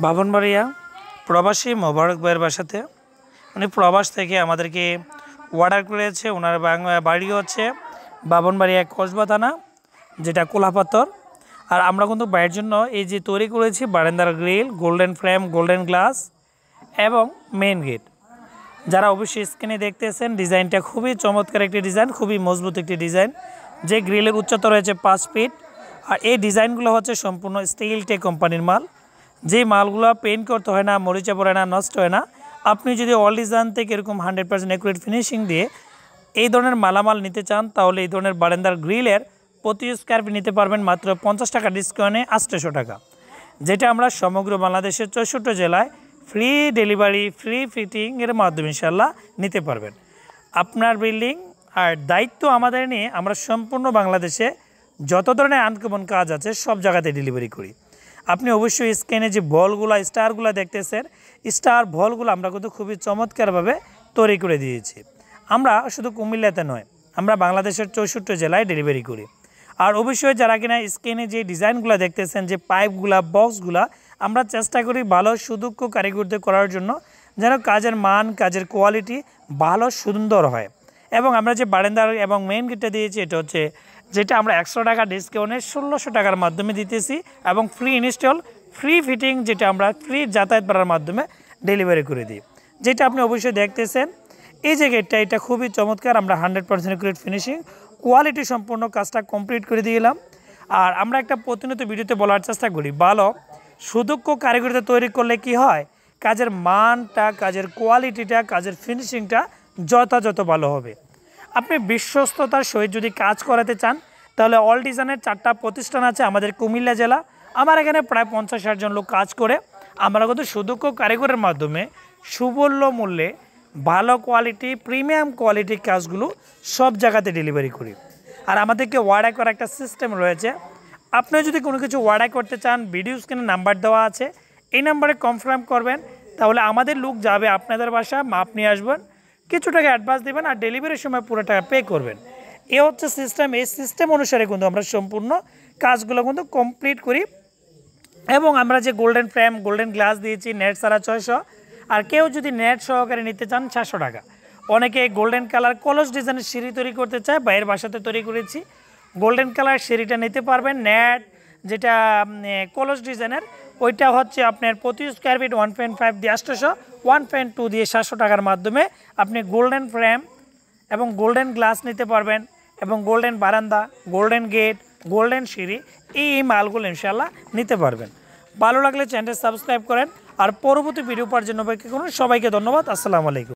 বাবনবাড়িয়া প্রবাসী মোবারক ভাইয়ের বাসাতে উনি প্রবাস থেকে আমাদেরকে অর্ডার করেছে। ওনার বাড়ি হচ্ছে বাবনবাড়িয়া কসবা থানা, যেটা কোলাপাত্তর। আর আমরা কিন্তু বাইরের জন্য এই যে তৈরি করেছি বারান্দার grill, golden frame, golden glass এবং মেইন গেট। যারা অবশ্যই স্ক্রিনে দেখতেছেন, ডিজাইনটা খুবই চমৎকার একটি ডিজাইন, খুবই মজবুত একটি ডিজাইন। যে গ্রিলের উচ্চতা রয়েছে 5 ফিট। আর এই ডিজাইনগুলো হচ্ছে সম্পূর্ণ স্টিল টেক কোম্পানির মাল। যে মালগুলো পেইন্ট করতে হয় না, মরিচা পড়ে না, নষ্ট হয় না। আপনি যদি অল ডিজাইন থেকে এরকম 100% অ্যাকুরেট ফিনিশিং দিয়ে এই ধরনের মালামাল নিতে চান, তাহলে এই ধরনের বারান্দার গ্রিলের প্রতি স্কয়ার ফিট নিতে পারবেন মাত্র 50 টাকা ডিসকাউন্টে 800 টাকা, যেটা আমরা সমগ্র বাংলাদেশের 64 জেলায় ফ্রি ডেলিভারি, ফ্রি ফিটিংয়ের মাধ্যমে ইনশাল্লাহ নিতে পারবেন। আপনার বিল্ডিং আর দায়িত্ব আমাদের নিয়ে আমরা সম্পূর্ণ বাংলাদেশে যত ধরনের আনকমন কাজ আছে সব জায়গাতে ডেলিভারি করি। আপনি অবশ্যই স্ক্রিনে যে বলগুলো, স্টারগুলো দেখতেছেন, স্টার বলগুলো আমরা কিন্তু খুবই চমৎকারভাবে তৈরি করে দিয়েছি। আমরা শুধু কুমিল্লাতে নয়, আমরা বাংলাদেশের 64 জেলায় ডেলিভারি করি। আর অবশ্যই যারা কিনা স্ক্রিনে যে ডিজাইনগুলো দেখতেছেন, যে পাইপগুলা, বক্সগুলা, আমরা চেষ্টা করি ভালো সুদক্ষ কারিগরদের করার জন্য, যেন কাজের মান, কাজের কোয়ালিটি ভালো সুন্দর হয়। এবং আমরা যে বারান্দার এবং মেইন গেটটা দিয়েছি, এটা হচ্ছে যেটা আমরা 100 টাকা ডিসকাউন্টে 1600 টাকার মাধ্যমে দিতেছি, এবং ফ্রি ইনস্টল, ফ্রি ফিটিং, যেটা আমরা ফ্রি যাতায়াত করার মাধ্যমে ডেলিভারি করে দিই, যেটা আপনি অবশ্যই দেখতেছেন। এই যে গেটটা, এটা খুবই চমৎকার। আমরা 100% অ্যাকুরেট ফিনিশিং, কোয়ালিটি সম্পূর্ণ কাজটা কমপ্লিট করে দিলাম। আর আমরা একটা প্রতিনিয়ত ভিডিওতে বলার চেষ্টা করি, ভালো সুদক্ষ কারিগরিতে তৈরি করলে কি হয়, কাজের মানটা, কাজের কোয়ালিটিটা, কাজের ফিনিশিংটা যথাযথ ভালো হবে। আপনি বিশ্বস্ততার সহিত যদি কাজ করাতে চান, তাহলে অল ডিজাইনের 4টা প্রতিষ্ঠান আছে আমাদের কুমিল্লা জেলা। আমার এখানে প্রায় 50-60 জন লোক কাজ করে। আমরা কিন্তু সুদক্ষ কারিগরের মাধ্যমে সুমূল্য মূল্যে ভালো কোয়ালিটি, প্রিমিয়াম কোয়ালিটির কাজগুলো সব জায়গাতে ডেলিভারি করি। আর আমাদেরকে অর্ডার করার একটা সিস্টেম রয়েছে। আপনি যদি কোনো কিছু অর্ডার করতে চান, ভিডিও স্ক্রিনে নাম্বার দেওয়া আছে, এই নাম্বারে কনফার্ম করবেন, তাহলে আমাদের লোক যাবে আপনাদের বাসা, মাপ নিয়ে আসবেন, কিছু টাকা অ্যাডভান্স দেবেন, আর ডেলিভারির সময় পুরো টাকা পে করবেন। এ হচ্ছে সিস্টেম। এই সিস্টেম অনুসারে কিন্তু আমরা সম্পূর্ণ কাজগুলো কিন্তু কমপ্লিট করি। এবং আমরা যে গোল্ডেন ফ্রেম, গোল্ডেন গ্লাস দিয়েছি, নেট ছাড়া 600, আর কেউ যদি নেট সহকারে নিতে চান 700 টাকা। অনেকে গোল্ডেন কালার কলস ডিজাইনের সিঁড়ি তৈরি করতে চায়, বাইরের বাসাতে তৈরি করেছি। গোল্ডেন কালার সিঁড়িটা নিতে পারবেন। নেট যেটা কলস ডিজাইনের, ওইটা হচ্ছে আপনার প্রতি স্কয়ার ফিট 1.5 দিয়ে 800, 1.2 দিয়ে 700 টাকার মাধ্যমে আপনি গোল্ডেন ফ্রেম এবং গোল্ডেন গ্লাস নিতে পারবেন, এবং গোল্ডেন বারান্দা, গোল্ডেন গেট, গোল্ডেন সিঁড়ি, এই মালগুলো ইনশাল্লাহ নিতে পারবেন। ভালো লাগলে চ্যানেলটা সাবস্ক্রাইব করেন, আর পরবর্তী ভিডিও পাওয়ার জন্য অপেক্ষা করুন। সবাইকে ধন্যবাদ। আসসালামু আলাইকুম।